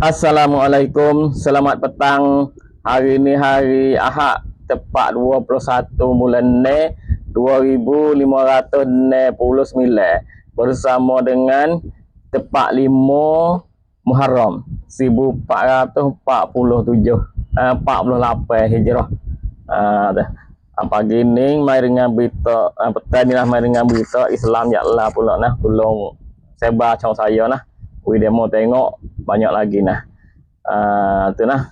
Assalamualaikum, selamat petang. Hari ni hari Ahad, tepat 21 bulan Mei 2569 bersama dengan tepat 5 Muharram 1447 48 Hijrah. Pagi ni mai dengan berita petang ni lah mai dengan berita Islam yaklah pula nah tolong sebar chong saya nah. We demo tengok banyak lagi nah. Tu nah.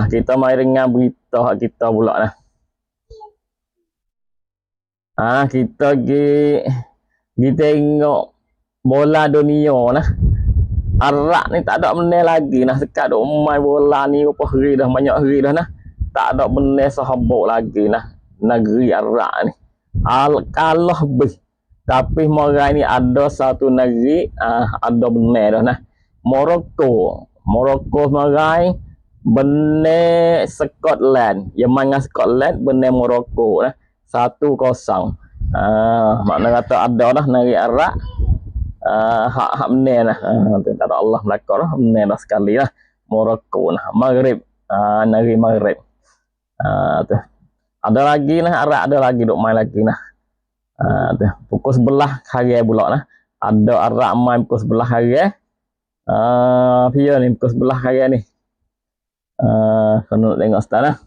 Kita mai dengan berita kita pula nah. Kita gi tengok bola dunia nah. Arak ni tak ada menang lagi nah, sekat duk main bola ni berapa hari dah, banyak hari dah nah. Tak ada menang sahabuk lagi nah. Negeri Arak ni. Kalah bih. Tapi morai ni ada satu negeri ada benar dah nah. Morocco morai benar Scotland. Yang mana Scotland benar Morocco nah. 1-0. Makna kata ada dah negeri Arab. Hak benar nah. Tak ada Allah melakar dah, benar dah sekali lah. Morocco nah, Maghrib. Negeri Maghrib. Tu. Ada lagi nah Arab, ada lagi duk main lagi nah. Pukul 11 hari pula nah. Ada Arab main pukul 11 hari. Pia ni pukul 11 hari ni. Kena tengok start lah.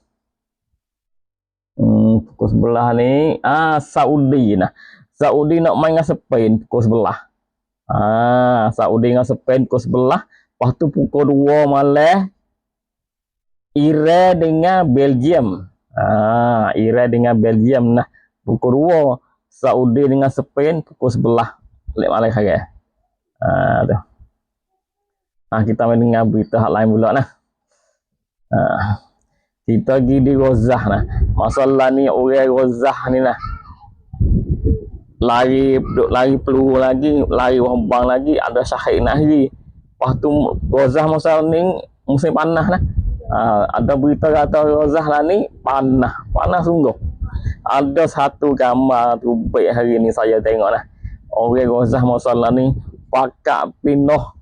Pukul 11 ni Saudi nah. Saudi nak main dengan Spain pukul 11. Saudi dengan Spain pukul 11. Lepas tu pukul 2 malam Iran dengan Belgium. Iran dengan Belgium nah. Pukul 2 Saudi dengan Spain pukul 11 lek malam hari. Tu. Kita main dengan berita hak lain pula nah. Kita pergi di Gaza nah. Masalah ni orang Gaza ni nah. Lari peluru lagi, lari wabang lagi, ada syahid nahri. Lepas tu Gaza masa ni musim panas nah. Ada berita kata Gaza lah ni panas sungguh. Ada satu gambar tu baik hari ni saya tengok lah. Orang Gaza masalah ni pakak pindah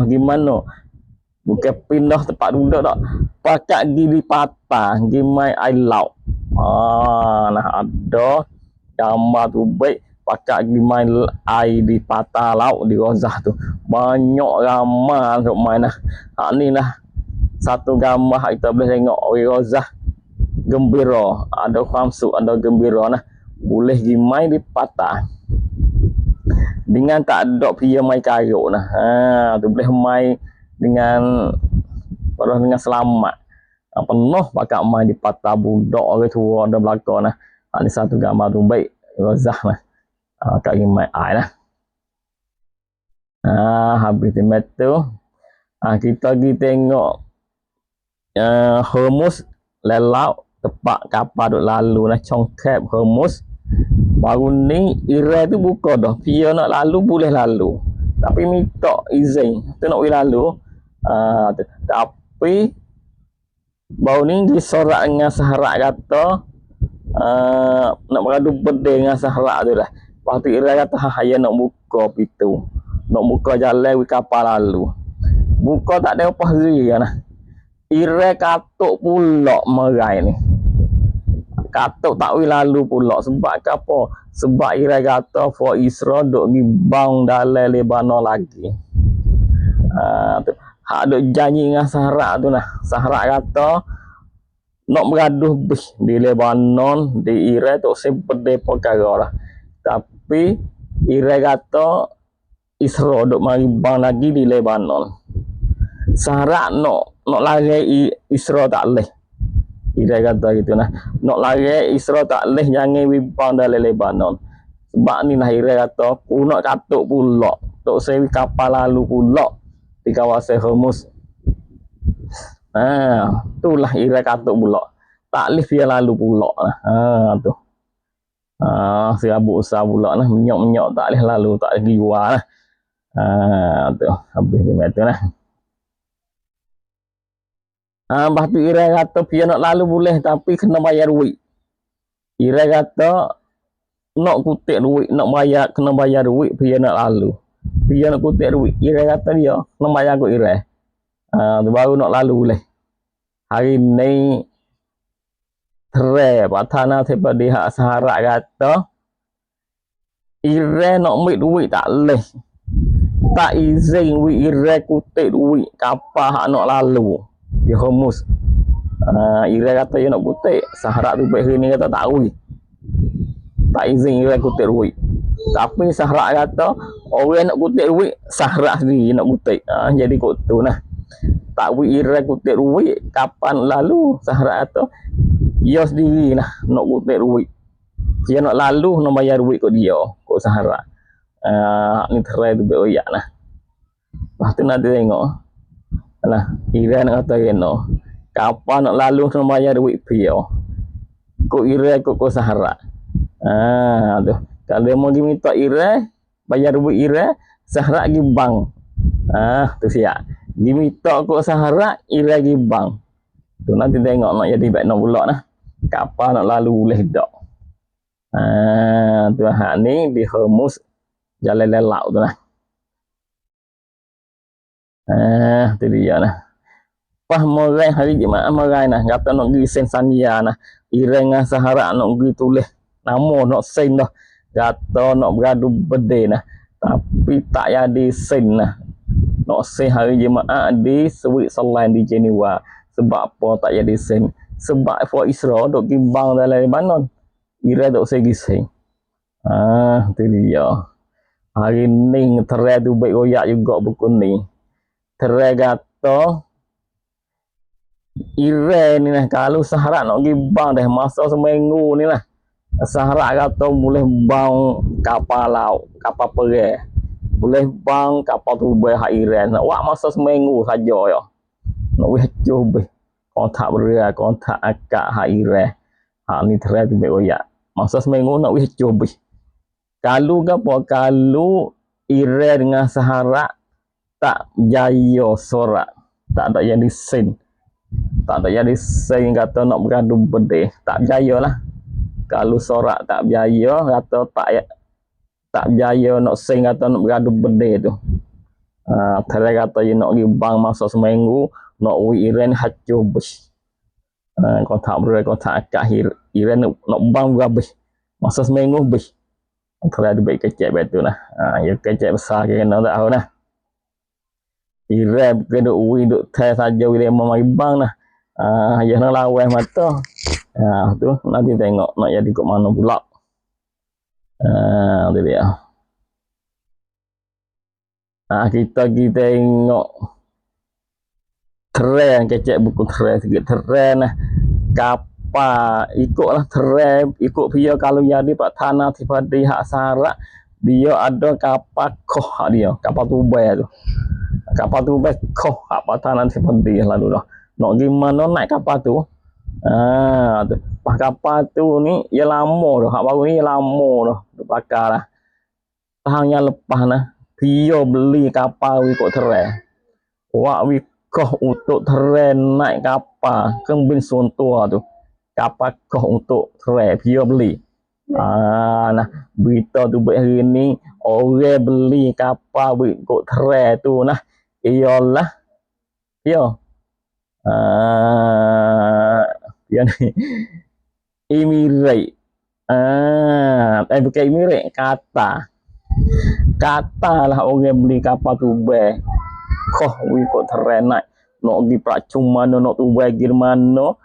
gimana? Bukan pindah tempat duduk tak. Pakak pergi di patah, pergi main air laut. Nah ada gambar tu baik pakak pergi main air di patah laut di Gaza tu. Banyak ramai untuk main nah. Ni lah satu gambar kita boleh tengok orang Gaza gembira, ada khamsuk, ada gembira nah. Boleh pergi main di patah. Dengan tak ada pia main karuk nah. Tu boleh main dengan selamat. Penuh pakak main di patah, budak orang tua ada belakang nah. Ni satu gambar tu baik Gaza nah. Pakak pergi main air nah. Habis timat tu kita pergi tengok Hormuz lelau tepat kapal duk lalu nah, congkap Hormuz. Baru ni Iran tu buka dah, dia nak lalu boleh lalu, tapi minta izin tu nak pergi lalu. Tapi baru ni disorak dengan Sahara kata nak beradu bedil dengan Sahara tu dah. Lepas tu Iran kata haya nak buka pintu, nak buka jalan kapal lalu. Buka tak ada apa hari nah. Iran katuk pula merai ni. Katuk tak boleh lalu pula. Sebab apa? Sebab Iran kata for Israel duk ngibang dalam Lebanon lagi. Hak duk janji dengan Sahara tu nah. Sahara kata nak beraduh di Lebanon, di Iran tu sebeda perkara lah. Tapi Iran kata Israel duk ngibang lagi di Lebanon. Sahara nak lari Israel tak leh. Dia kata gitu nah. Nak lari Israel tak leh, jangan wibang dalam Lebanon. Sebab ni lah Iran kata nak katuk pula. Tok sewi kapal lalu pula di kawasan Hormuz. Itulah Iran katuk pula. Tak leh dia lalu pula lah. Tu. Serabut usah pula nah. Minyak tak leh lalu, tak leh liwar lah. Tu. Habis dia tu lah. Lepas tu Iran kata dia nak lalu boleh, tapi kena bayar duit. Iran kata nak kutip duit, nak bayar, kena bayar duit dia nak lalu. Dia nak kutip duit. Iran kata dia kena bayar kot Iran. Tu baru nak lalu leh. Hari ni tre patana daripada hak Saharak kata ire nak ambil duit tak leh. Tak izin ire kutip duit kapal hak nak lalu di Hormuz. Ire kata dia nak kutip, Saharak tu hari ni kata tak wui. Tak izin ire kutip duit. Tapi Saharak kata orang nak kutip duit, Saharak sendiri nak kutip. Jadi kot tu nah. Tak wui ire kutip duit, kapan lalu Saharak kata dia sendiri lah nak kutip duit. Dia nak lalu nak bayar duit kot dia, kot Saharak. Ni terai tu beroyak lah. Lepas tu nanti tengok lah, ire nak kata kena kapan nak lalu nak bayar duit dia, kot ire kot Saharak. Tu kalau dia mau minta ire bayar duit ire, Saharak pergi bank. Tu siap diminta kot Saharak, ire pergi bank. Tu nanti tengok nak jadi baik nak pula nah, kapan nak lalu boleh dak. Tu hak ni di Hormuz jalan lelak tu lah. Tu dia lah. Pas morai hari Jumaat morai nah, kata nak pergi sen Sania nah. Ire dengan Saharak nak pergi tulis nama nak sen dah. Kata nak beradu berde nah. Tapi tak jadi sen nah. Nak sen hari Jumaat di Switzerland di Geneva. Sebab apa tak jadi sen? Sebab for Israel duk gimbang dalam Lebanon. Ire duk segi sen. Tu dia. Hari ni terai tu baik royak juga buku ni. Terai kata ire ni lah, kalau Saharak nak pergi bang dah masa seminggu ni lah. Saharak kata boleh bang kapal laut, kapal perang. Boleh bang kapal tubai hak Iran. Nak buat masa seminggu saja ya. Nak wih cuba kontak beria, kontak akak hak Iran. Hak ni terai tu baik royak. Masa seminggu nak wih cuba. Kalau apa? Kalau Iran dengan Saharak tak jaya sorak, tak ada yang disin, tak ada yang disin kata nak beradu berde, tak jaya lah. Kalau sorak tak jaya, kata tak jaya nak sin kata nak beradu berde tu. Terai kata dia nak pergi bang masa seminggu, nak wi Iran hancur bus. Kontak berai, kontak akak Iran nak bang berabis masa seminggu bus. Terai ada baik kecek betul lah. Ya kecek besar kena tak tahu lah. Iran kena ui duk teh saja dia mau mari bang lah. Ya nak lawan mata. Tu nanti tengok nak jadi kat mana pula. Tu dia. Kita pergi tengok tren kecek buku tren sikit tren lah. Kapal ikutlah tren ikut dia kalau jadi pak tanah daripada hak Saharak dia ada kapal koh dia, kapal tubai tu. Kapal tubai koh hak pak tanah daripada dia lalu dah. Nak gimana naik kapal tu? Tu. Pas kapal tu ni ia lama dah, hak baru ni lama dah dibakar lah. Tahun yang lepas nah, dia beli kapal ikut tren. Wak wi koh untuk tren naik kapal Kembin Sontua tu, kapal koh untuk tren dia beli. Nah berita tu buat hari ni orang beli kapal ikut tren tu nah ialah dia dia ni Emirat. Bukan Emirat, kata lah orang beli kapal tu koh ikut tren naik nak pergi prakcum mana nak tubai pergi mana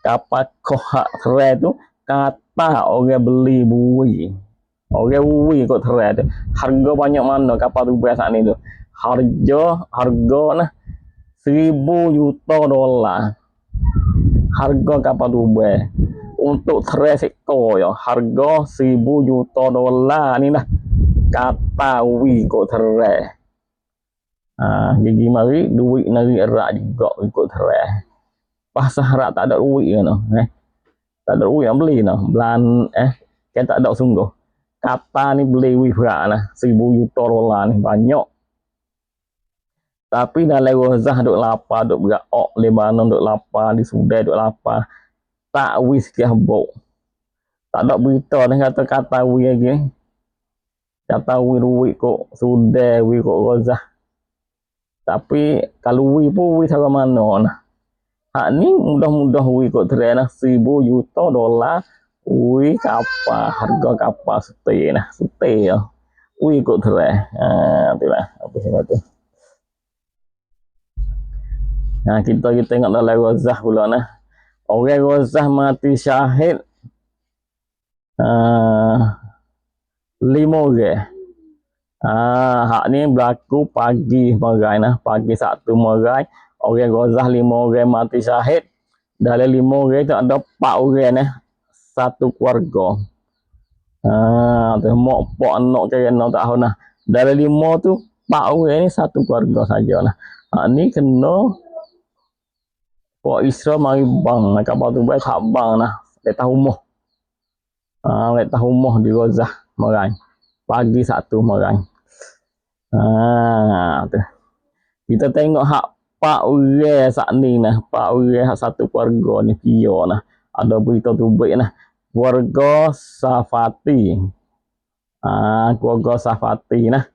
kapal koh hak tren tu kata orang beli bui orang bui ikut tren tu harga banyak mana kapal tubai saat ni tu harga nah 1,000 juta dolar harga kapal tubai untuk tren sektor ya harga 1,000 juta dolar ni lah kata wi ikut tren. Gigi mari duit nari erak juga ikut tren. Pas Saharak tak ada duit kan tak ada duit yang beli belan kan tak ada sungguh. Kata ni beli wi berak lah 1,000 juta dolar ni banyak. Tapi dalam Gaza duk lapar duk berak Lebanon duk lapar di Sudan duk lapar. Tak wi sekian bau. Tak ada berita ni kata wi lagi. Kata wi duit kok Sudan wi kok Gaza. Tapi kalau wi pun wi cara mana nah. Hak ni mudah-mudah wi kot terai nah 1,000 juta dolar wi kapal, harga kapal sute nah, sute ya. Wi kot terai. Itulah apa sebab tu. Nah, kita tengok dalam Ghazah pula nah. Orang Ghazah mati syahid 5 orang. Hak ni berlaku pagi marai nah, pagi Sabtu marai, orang Ghazah 5 orang mati syahid. Dalam 5 orang tu ada 4 orang nah, satu keluarga. Tu mak pak anak kerana tak tahu nah. Dalam 5 tu 4 orang ni satu keluarga saja nah. Hak ni kena Pak Israel mari bang, kapal tu baik tak bang nah, letak rumah. Letak rumah di Ghazah marai. Pagi Sabtu marai. Tu. Kita tengok hak 4 orang sat ni nah, 4 orang hak satu keluarga ni dia nah. Ada berita tu baik nah. Keluarga Safati. Keluarga Safati nah.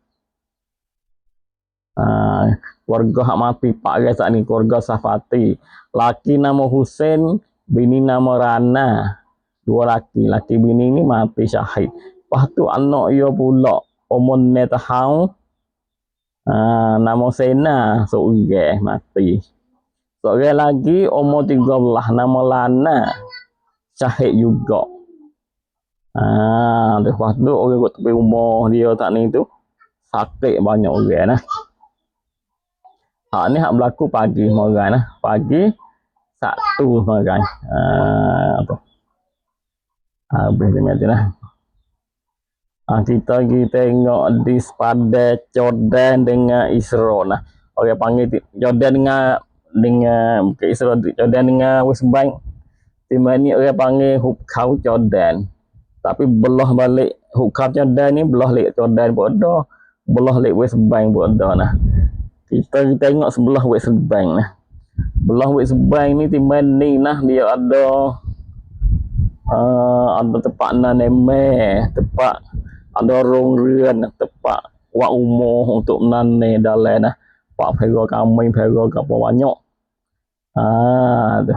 Keluarga hak mati 4 orang sat ni keluarga Safati. Laki nama Husain, bini nama Rana. 2 laki, laki bini ni mati syahid. Lepas tu anak dia pula umur 9 tahun. Nama Sena seorang mati. Seorang lagi umur 13 nama Lana syahid juga. Lepas tu orang kat tepi rumah dia tak ni tu sakit banyak orang nah. Hak ni hak berlaku pagi marai nah, pagi Sabtu marai. Tu. Habis dia lah. Kita pergi tengok di sepadan Jordan dengan Israel nah. Orang panggil Jordan dengan bukan Israel, Jordan dengan West Bank. Di mana ni orang panggil Hubkau Jordan. Tapi belah balik Hubkau Jordan ni belah balik Jordan pun ada, belah balik West Bank pun ada nah. Kita tengok sebelah West Bank nah. Belah West Bank ni di mana ni nah dia ada tempat naneme, tempat ada rong rian, tempat buat umur untuk menanam dalam nah. Pak pera kami, pera apa banyak. Tu.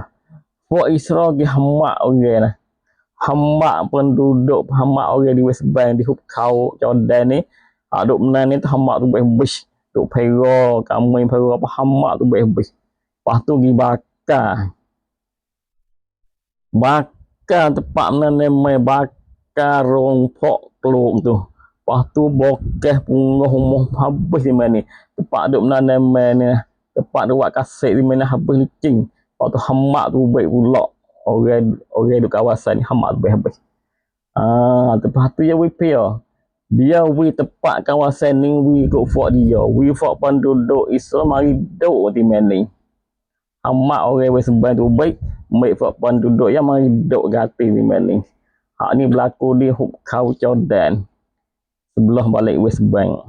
Buat Israel pergi hamak orang nah. Hamak penduduk, hamak orang di West Bank, di Hubkau Jordan ni. Duk menanam tu hamak tu habis. Duk pera kami, pera apa hamak tu habis. Lepas tu pergi bakar. Bakar tempat menanam, bakar rompok keluk tu. Lepas tu bokeh punguh rumah habis di mana ni. Tempat duk menanam ni, tempat duk buat kasih di mana habis licin. Lepas tu hamak tu baik pula. Orang duk kawasan ni hamak tu habis. Lepas tu dia wipia. Dia wi tempat kawasan ni wi kok fort dia. Wi fort penduduk Islam mari duk di mana ni. Hamak orang West Bank tu baik, baik fort penduduk yang mari duk gati di mana ni. Hak ni berlaku di Hubkau Jordan. Sebelah balik West Bank.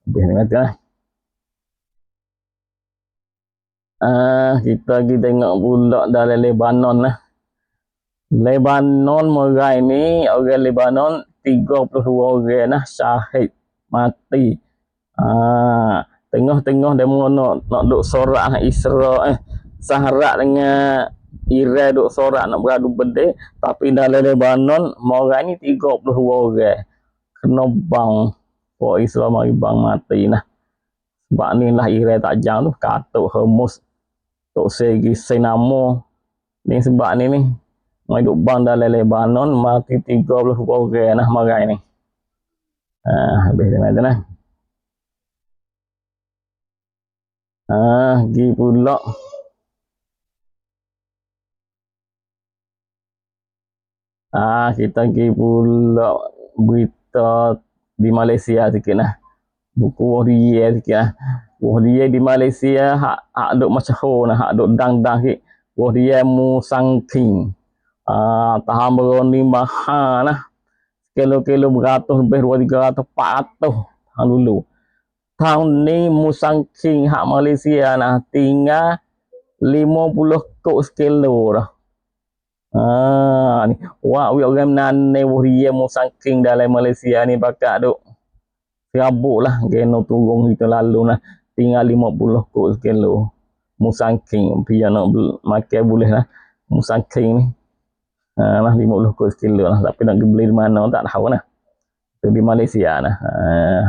Habis ni kata lah. Kita pergi tengok pula dalam Lebanon lah. Lebanon marai ni, orang Lebanon 32 orang lah syahid mati. Tengah-tengah demo nak duk sorak Israel Sahara dengan Iran duk sorak nak beradu bedeh, tapi dalam Lebanon marai ni 32 orang kena bang. Kok Islam mari bang mati nah. Sebab ni lah Iran tak jam tu katuk Hormuz tok segi senamo. Ni sebab ni mai duk bang dalam Lebanon mati 32 orang nah marai ni. Habis dia mati nah. Gi pula kita pergi pula berita di Malaysia sikit nah. Buku Wahdiye sikit lah. Wahdiye di Malaysia hak duk masyhur nah, hak duk dang-dang sikit. Wahdiye Musang King. Tahan beroni mahal lah. Kilo-kilo beratus lebih 200, 300, 400 tahun dulu. Tahun ni Musang King hak Malaysia nah tinggal 50 kok sekilo dah. Ni wah orang menanai Wahdiye Musang King dalam Malaysia ni bakal duk serabut lah geno turun kita lalu nah. tinggal 50 kok sekilo. Musangking biar nak makan boleh lah. Musangking ni. Lah 50 kok sekilo lah. Tapi nak beli di mana tak tahu lah. Tu di Malaysia lah.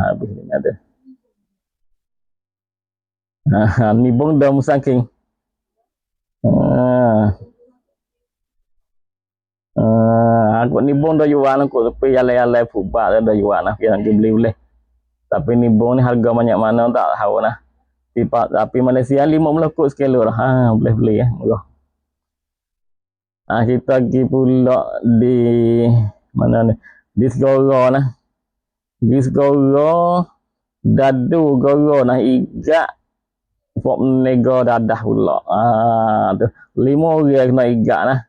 Habis ni ada. Ni bong dah musangking. Aku ni bong dah jual aku tapi alai-alai fubak dah jual lah. Biar nak beli boleh. Tapi ni bong ni harga banyak mana tak tahu lah. Tapi Malaysia 50 kok sekilo lah. Boleh beli ya. Murah. Kita pergi pula di mana ni? Di Segoro lah. Di Segoro dadu goro nah iga pok nego dadah pula. Tu 5 orang kena iga lah.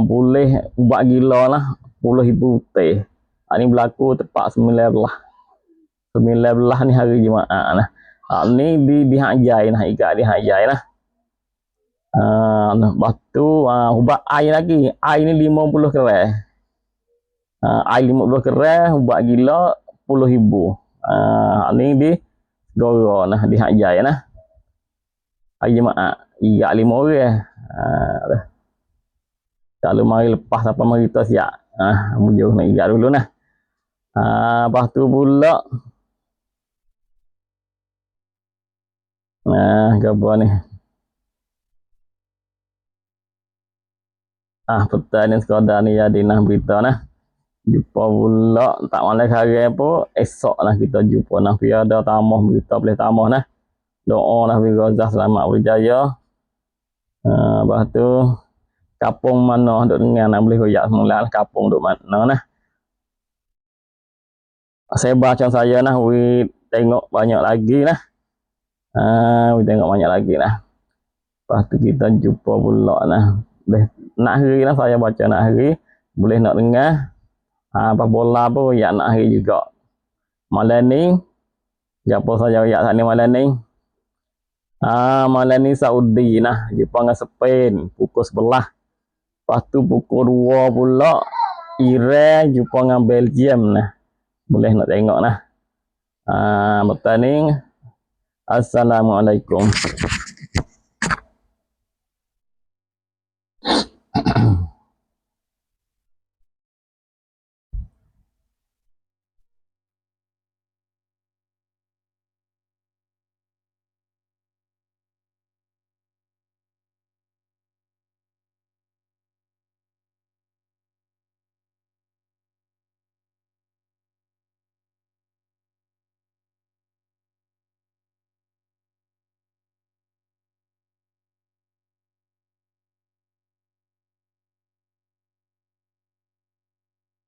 Boleh ubat gila lah 10,000 teh. Ni berlaku tepat 19 ni hari Jumaat lah. Ni di Hajai lah, iga di Hajai lah. Lepas tu ubat air lagi. Air ni 50 kerai. Air 50 kerai, ubat gila 10,000. Ni di Goro lah, di Hajai lah. Hari Jumaat, iga 5 orang. Kalau mari lepas apa mari kita siap. Mujur nak iga dulu nah. Lepas tu pula gapo ni? Petang ni sekadar ni jadi nah berita nah. Jumpa pula tak malam hari pun esok lah kita jumpa nah. Biar ada tamah berita boleh tamah nah. Doa lah Wirozah selamat berjaya. Lepas tu kapung mana duk dengar nak boleh royak semula lah kapung duk mana nah. Saya baca saya nah, tengok banyak lagi nah. Tengok banyak lagi nah. Lepas tu kita jumpa pula nah. Nak hari lah saya baca nak hari. Boleh nak dengar. Apa bola pun ya nak hari juga. Malam ni. Siapa saya royak saat ni malam ni. Malam ni Saudi nah. Jumpa dengan Spain. Pukul 11. Lepas tu pukul 2 pula. Iran jumpa dengan Belgium nah. Boleh nak tengok nah. Betul ni. Assalamualaikum.